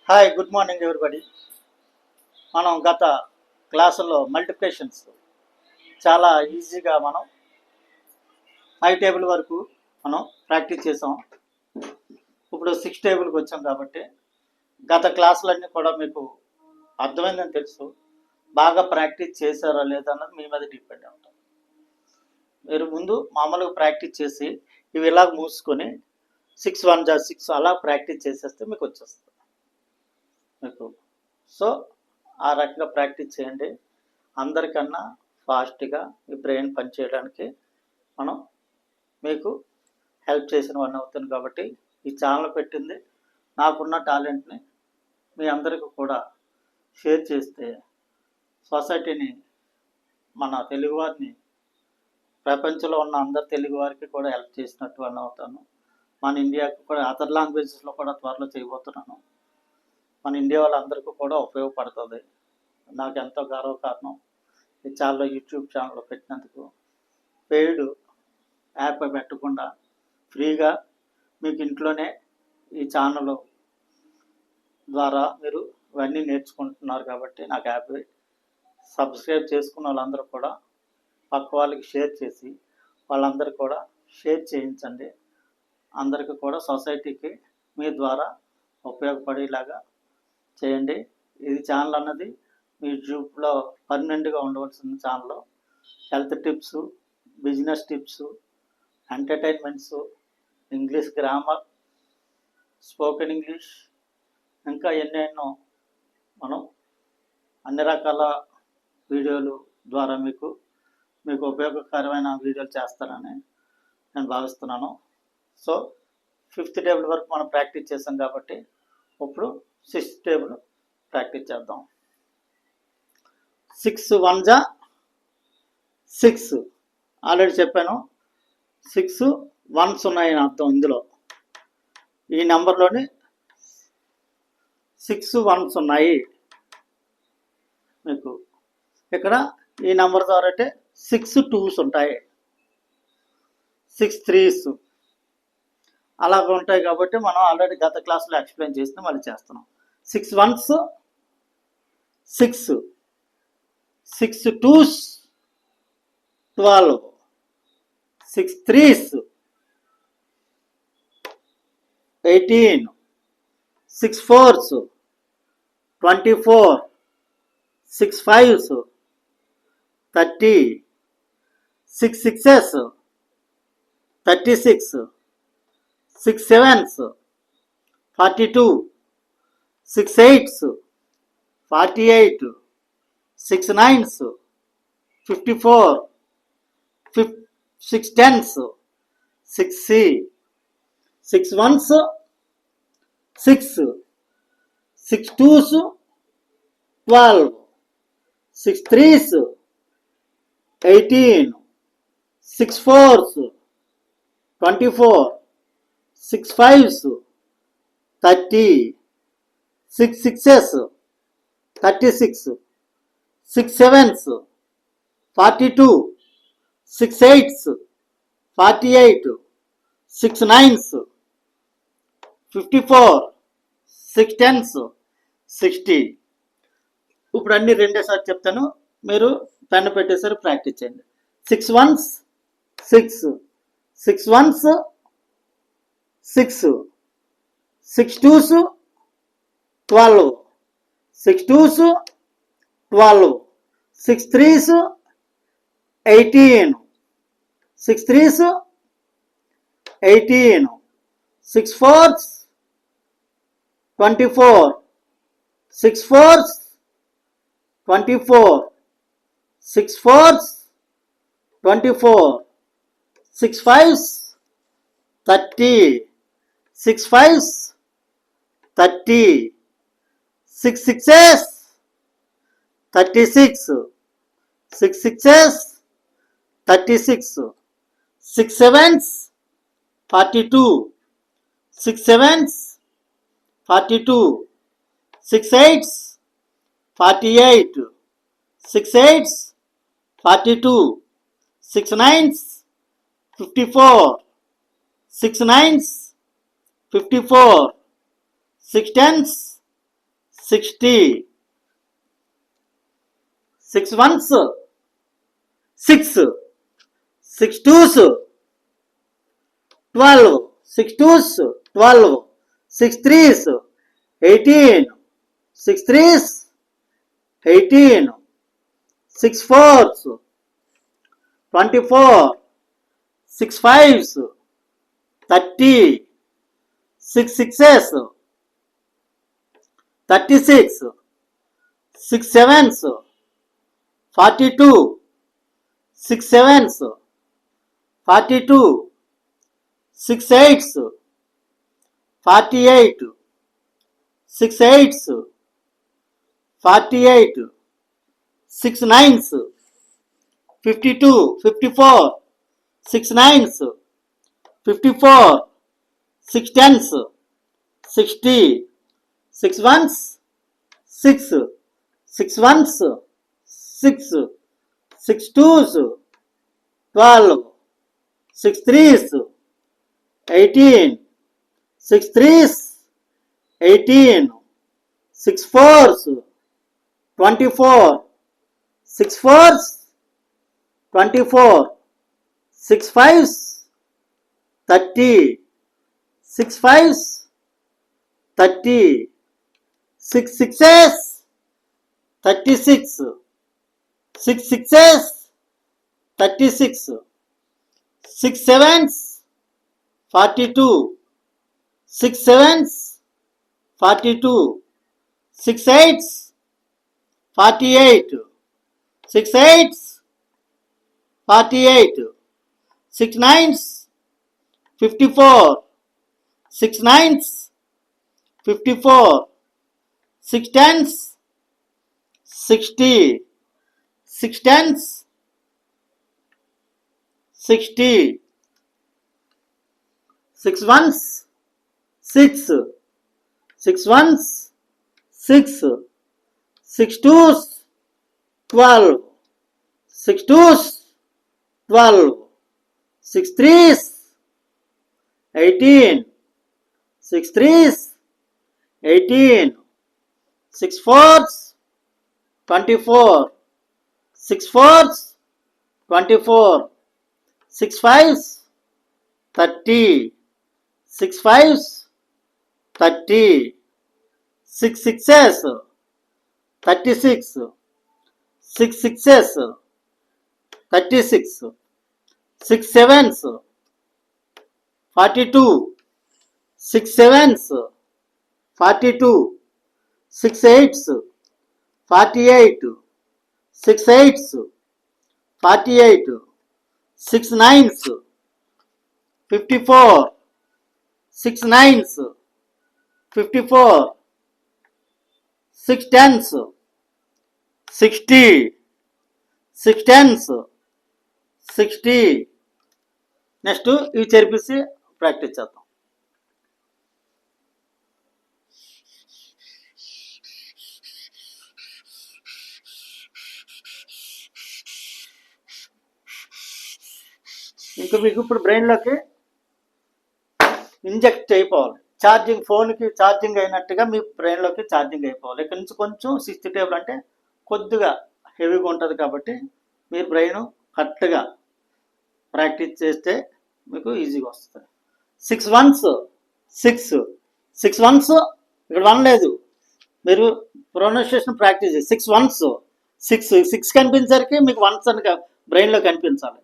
Hi, good morning everybody. మనం గత క్లాసుల్లో మల్టిప్లికేషన్స్ చాలా ఈజీగా మనం 5 టేబుల్ వరకు మనం ప్రాక్టీస్ చేసాం. ఇప్పుడు 6 టేబుల్కి వచ్చాం కాబట్టి గత క్లాసులన్నీ కూడా మీకు అర్థమైందని తెలుసు. బాగా ప్రాక్టీస్ చేశారా లేదా అన్నది మీ మీద డిపెండ్ అవుతుంది. మీరు ముందు మామూలుగా ప్రాక్టీస్ చేసి ఇవి ఇలా మూసుకొని 6 1 జా 6 అలా ప్రాక్టీస్ చేసేస్తే మీకు వచ్చేస్తుంది మీకు. సో ఆ రకంగా ప్రాక్టీస్ చేయండి. అందరికన్నా ఫాస్ట్గా మీ బ్రెయిన్ పనిచేయడానికి మనం మీకు హెల్ప్ చేసిన వన్ అవుతుంది. కాబట్టి ఈ ఛానల్ పెట్టింది నాకున్న టాలెంట్ని మీ అందరికీ కూడా షేర్ చేస్తే సొసైటీని, మన తెలుగువారిని, ప్రపంచంలో ఉన్న అందరు తెలుగు వారికి కూడా హెల్ప్ చేసినట్టు వన్ అవుతాను. మన ఇండియాకి కూడా అదర్ లాంగ్వేజెస్లో కూడా త్వరలో చేయబోతున్నాను. మన ఇండియా వాళ్ళందరికీ కూడా ఉపయోగపడుతుంది. నాకు ఎంతో గర్వకారణం ఈ ఛానల్లో, యూట్యూబ్ ఛానల్లో పెట్టినందుకు. పెయిడ్ యాప్ పెట్టకుండా ఫ్రీగా మీకు ఇంట్లోనే ఈ ఛానల్ ద్వారా మీరు ఇవన్నీ నేర్చుకుంటున్నారు కాబట్టి నాకు హ్యాపీ. సబ్స్క్రైబ్ చేసుకున్న వాళ్ళందరూ కూడా పక్క వాళ్ళకి షేర్ చేసి వాళ్ళందరూ కూడా షేర్ చేయించండి. అందరికీ కూడా సొసైటీకి మీ ద్వారా ఉపయోగపడేలాగా చేయండి. ఇది ఛానల్ అన్నది మీ యూట్యూబ్లో పర్మనెంట్గా ఉండవలసిన channel. Health tips, business tips, entertainments, English grammar, spoken English, ఇంకా ఎన్నెన్నో మనం అన్ని రకాల వీడియోలు ద్వారా మీకు ఉపయోగకరమైన వీడియోలు చేస్తారని నేను భావిస్తున్నాను. సో 5th టేబుల్ వరకు మనం ప్రాక్టీస్ చేసాం కాబట్టి ఇప్పుడు 6th టేబుల్ ప్రాక్టీస్ చేద్దాం. 6 1 జా 6 ఆల్రెడీ చెప్పాను. 6 1s ఉన్నాయని అర్థం. ఇందులో ఈ నెంబర్లోని 6 1s ఉన్నాయి. మీకు ఇక్కడ ఈ నెంబర్ ద్వారా అంటే 6 2s ఉంటాయి, 6 3s అలాగ ఉంటాయి. కాబట్టి మనం ఆల్రెడీ గత క్లాసులో ఎక్స్ప్లెయిన్ చేస్తే మళ్ళీ చేస్తున్నాం. 6 1s 6, 6 2s 12, 6 3s 18, 6 4s 24, 6 5s 30, 6 6s 36, 6 7s 42, 6 8s 48, 6 9s 54, 6 10s 6C, 6 1s 6, 6 2s 12, 6 3s 18, 6 4s 24, 6 5s 30, 6 6s 36, 6 7s 42, 6 8s 48, 6 9s 54, 6 10s 60. ఇప్పుడు అన్ని రెండేసారి చెప్తాను, మీరు పెన్ను పెట్టేసారి ప్రాక్టీస్ చేయండి. 6 1s 6, 6 1s 6, 6 2s 12, 6 2s 12, 6 3s 18, 6 3s 18, 6 4s 24, 6 4s 24, 6 4s 24, 6 5s 30, 6 5s 30, 6 6s 36, 6 6s 36, 6 7s 42, 6 7s 42, 6 8s 48, 6 8s 42, 6 9s 54, 6 9s 54, 6 10s 60, 6 ones 6, 6 twos 12, 6 twos 12, 6 threes 18, 6 threes 18, 6 fours 24, 6 fives 30, 6 sixes 36, 6 sevens 42, 6 sevens 42, 6 eights 48, 6 eights 48, 6 nines 52, 54, 6 nines 54, 6 tens 60, 6 ones 6, 6 ones 6, 6 twos 12, 6 threes 18, 6 threes 18, 6 fours 24, 6 fours 24, 6 fives 30, 6 fives 30, 6 sixes 36, 6 sixes 36, 6 sevens 42, 6 sevens 42, 6 eights 48, 6 eights 48, 6 nines 54, 6 nines 54, 6 tens 60, 6 tens 60, 6 ones 6, 6 ones 6, 6 twos 12, 6 twos 12, 6 threes 18, 6 threes 18, 6 fours 24, 6 fours 24, 6 fives 30, 6 fives 30, 6 sixes 36, 6 sixes 36, 6 sevens 42, 6 sevens 42, 6 eights 48, 6 eights 48, 6 nines 54, 6 nines 54, 6 tens 60, 6 tens 60. Next ఇవి చేర్పిసి practice చేద్దాం. ఇంకా మీకు ఇప్పుడు బ్రెయిన్లోకి inject అయిపోవాలి. Charging, ఫోన్కి charging అయినట్టుగా మీ బ్రెయిన్లోకి charging అయిపోవాలి. ఇక్కడ నుంచి కొంచెం 6th టేబుల్ అంటే కొద్దిగా హెవీగా ఉంటుంది కాబట్టి మీరు బ్రెయిన్ కరెక్ట్గా ప్రాక్టీస్ చేస్తే మీకు ఈజీగా వస్తుంది. 6 ones 6, 6 ones ఇక్కడ 1 లేదు, మీరు ప్రొనౌన్సియేషన్ ప్రాక్టీస్ చేసి 6 ones 6, 6 కనిపించరికి మీకు వన్స్ అని బ్రెయిన్లో కనిపించాలి.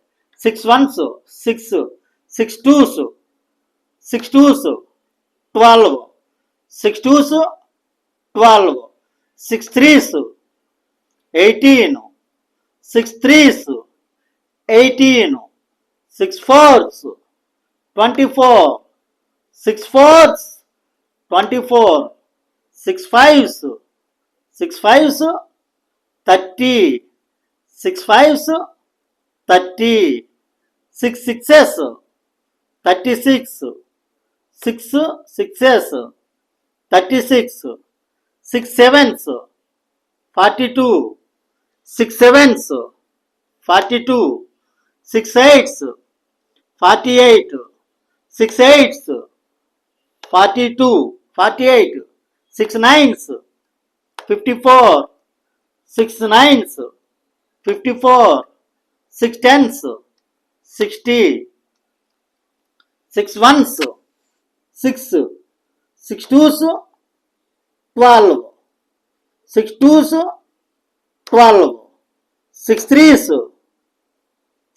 6 ones 6, 6 twos 6 twos 12, 6 twos 12, 6 threes 18, 6 threes 18, 6 fours 24, 6 fours 24, 6 fives 30, 6 fives 30, 6 sixes 36, 6 sixes 36, 6 sevens 42, 6 sevens 42, 6 eights 48, 6 eights 42, 48, 6 nines 54, 6 9s, 54, 6 10s, 60, 6 1s, 6, 6 2s, 12, 6 2s, 12, 6 3s,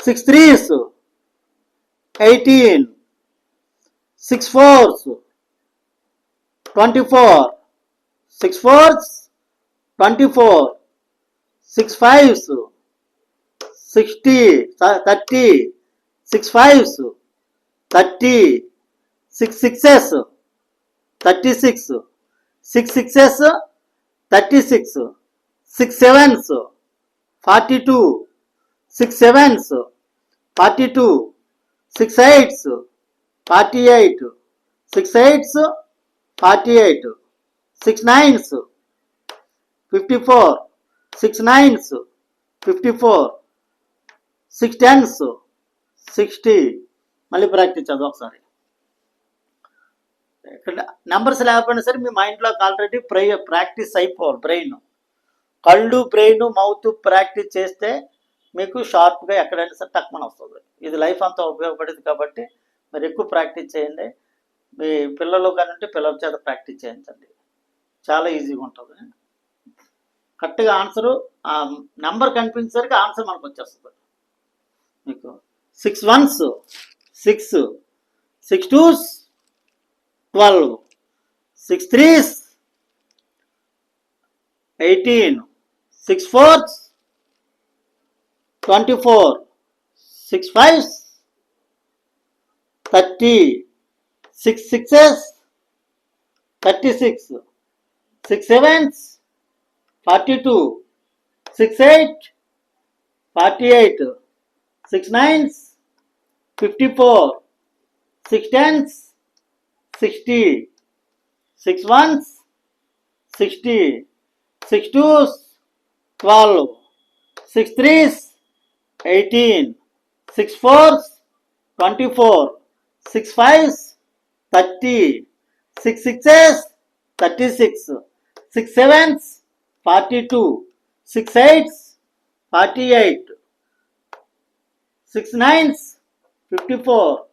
6 3s, 18, 6 4s, 24, 6 4s, 24, 6 5s, 60, 30, 6 5s, 30, 6 6s, 36, 6 6s, 36, 6 7s, 42, 6 7s, 42, 6 8s, 48, 6 8s, 48, 6 9s, 54, 6 9s, 54, 6 10s, 60. మళ్ళీ practice చదువు ఒకసారి. ఇక్కడ numbers లేకపోయినా సరే మీ మైండ్లోకి already practice అయిపోవాలి. Brain, కళ్ళు, brain, mouth practice చేస్తే మీకు షార్ప్గా ఎక్కడైనా సరే టక్మని వస్తుంది. ఇది లైఫ్ అంతా ఉపయోగపడేది కాబట్టి మీరు ఎక్కువ ప్రాక్టీస్ చేయండి. మీ పిల్లలు కానీ పిల్లల చేత ప్రాక్టీస్ చేయించండి, చాలా ఈజీగా ఉంటుంది. కరెక్ట్గా ఆన్సరు ఆ నెంబర్ కనిపించేసరికి ఆన్సర్ మనకు వచ్చేస్తుంది. మీకు 6 1s 6, 6 2s 12, 6 3s 18, 6 4s 24, 6 5s 30, 6 6s 36, 6 7s 42, 6 8 48, 6 9s 54, 6 10s 60, 6 1s 60, 6 2s 12, 6 3s 18, 6 4s 24, 6 5s 30, 6 6s 36, 6 7s 42, 6 8s 48, 6 9s 54,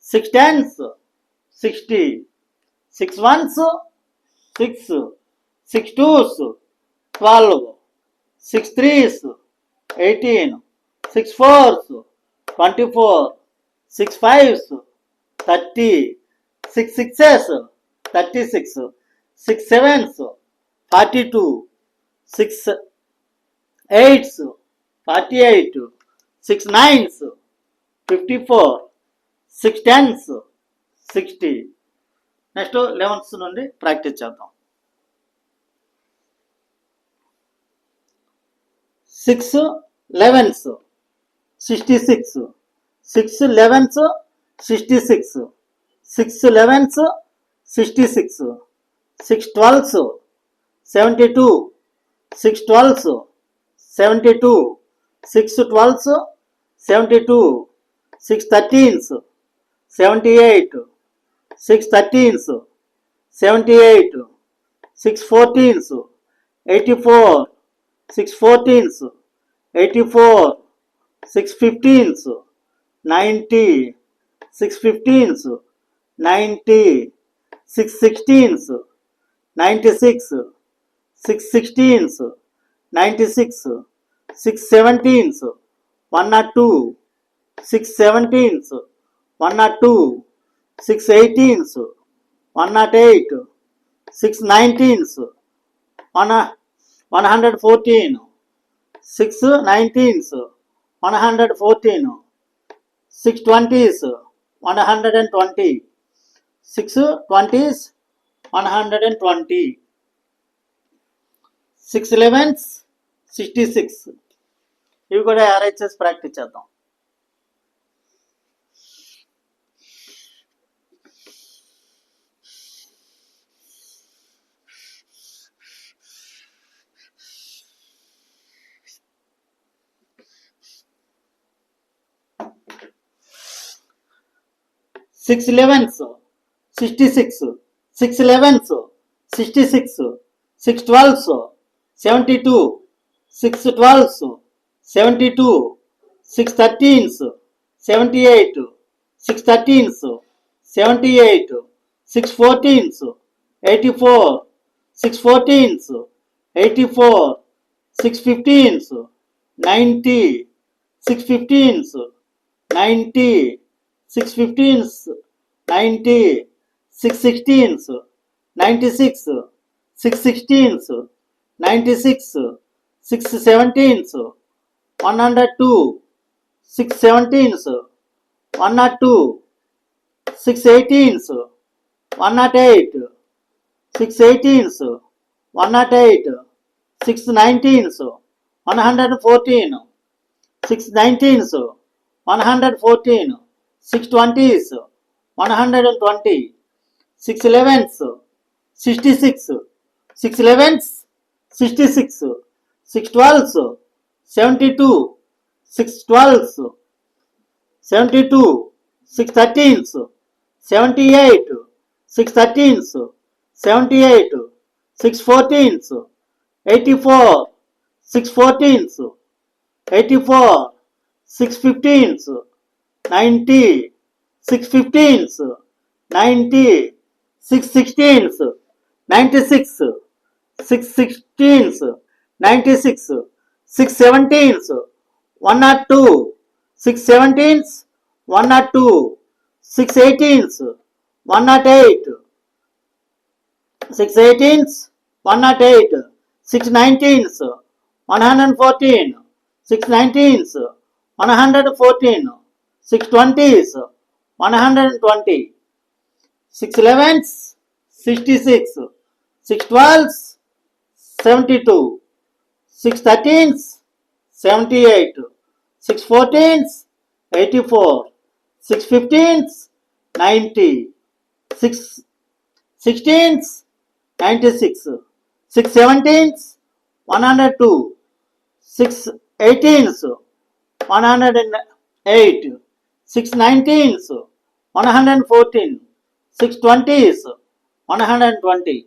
6 10s 60, 6 1s 6, 6 2s 12, 6 3s 18, 6 4s 24, 6 5s 30, 6 6s 36, 6 7s 42, 6 8s 48, 6 9s 54, 6 10s 60. Next 11th నుండి practice చేద్దాం. 6 11s 66, 6 11s 66, 6 11s 66, 6 12s 72, 6 12s 72, 6 12s 72, 6 13s 78, 6 13s 78, 6 14s 84, 6 14s 84, 6 15s 90, 6 15s 90, 6 16s 96, 6 16s 96, 6 17s 102, 6 17s 102, 6 18s 108, 6 19s 114, 6 19s 114, 6 20s 120, 6 20s 120, 6 11s 66. ఇవి కూడా RHS practice చేద్దాం. Six 11s 66, 6 11s 66, 6 12s 72, 6 12s, 72, 6 13s, 78, 6 13s, 78, 6 14s, 84, 6 14s, 84, 6 15s, 90, 6 15s, 90, 6 15s, 90, 6 16s, 96, 6 16s, 96, 6 17s, 102, 6 17s, 102, 6 18s, 108, 6 18s, 108, 6 19s, 114, 6 19s, 114, 6 20s, 120, 6 11s, 66, 6 11s, 66, 6 12s, 72, 6 12s, 72, 6 13s, 78, 6 13s, 78, 6 14s, 84, 6 14s, 84, 6 15s, 90, 6 15s, 90, 6 16s, 96, 6 16s, 96, 6 17s, 102, 6 17s, 102, 6 18s, 108, 6 18s, 108, 6 19s, 114, 6 19s, 114, 6 20s, 120, 6 11s, 66, 6 12s, 72, 6 13s, 78, 6 14s, 84, 6 15s, 90, 6 16s, 96, 6 17s, 102, 6 18s, 108, 6 19s, 114, 6 20s, 120.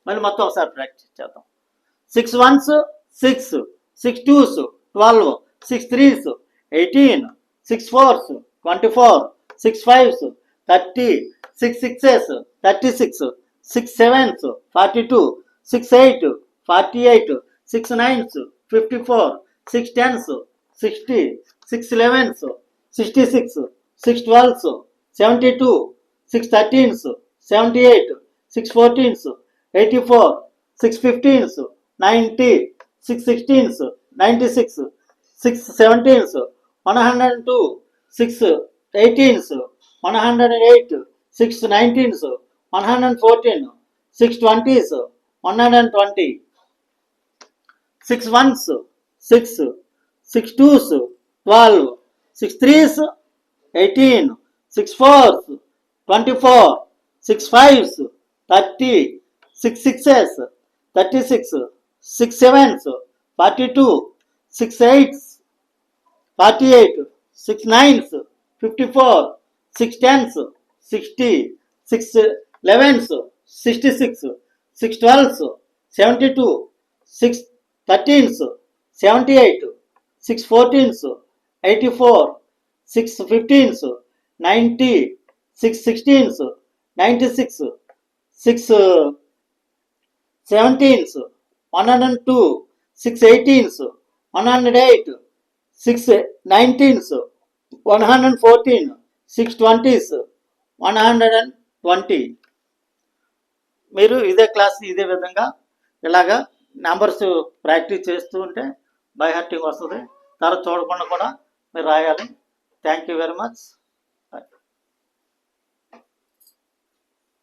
మళ్ళీ మొత్తం ఒకసారి practice చేద్దాం. 6 1s 6, 6 2s 12, 6 3s 18, 6 4s 24, 6 5s 30, 6 6s 36, 6 7s 42, 6 8 48, 6 9s 54, 6 10s 60, 6 11s 66, 6 12s 72, 6 13s 78, 6 14s 84, 6 15s 90, 6 16s 96, 6 17s 102, 6 18s 108, 6 19s 114, 6 20s 120, 6 1s 6, 6 2s 12, 6 3s 18, 6 4s 24, 6 5s 30, 6 6s 36, 6 7s 42, 6 8s 48, 6 9s 54, 6 10s 60, 6 11s 66, 6 12s 72, 6 13s 78, 6 14s 84, 6 15s 90, 6 16s 96, 6 17s 102, 6 18s 108, 6 19s 114, 6 20s 120. మీరు ఇదే class ఇదే విధంగా ఇలాగా numbers practice చేస్తూ ఉంటే by hearting వస్తుంది. తర్వాత చూడకుండా కూడా మీరు రాయాలి. Thank you very much.